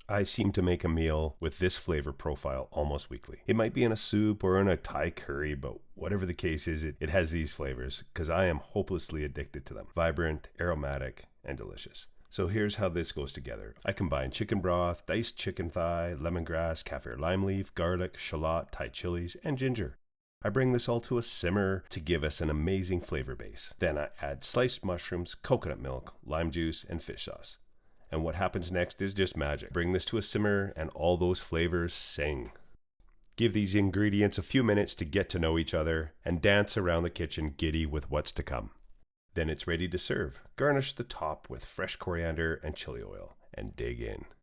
I seem to make a meal with this flavor profile almost weekly. It might be in a soup or in a Thai curry, but whatever the case is, it has these flavors because I am hopelessly addicted to them. Vibrant, aromatic, and delicious. So here's how this goes together. I combine chicken broth, diced chicken thigh, lemongrass, kaffir lime leaf, garlic, shallot, Thai chilies, and ginger. I bring this all to a simmer to give us an amazing flavor base. Then I add sliced mushrooms, coconut milk, lime juice, and fish sauce. And what happens next is just magic. Bring this to a simmer and all those flavors sing. Give these ingredients a few minutes to get to know each other and dance around the kitchen giddy with what's to come. Then it's ready to serve. Garnish the top with fresh coriander and chili oil and dig in.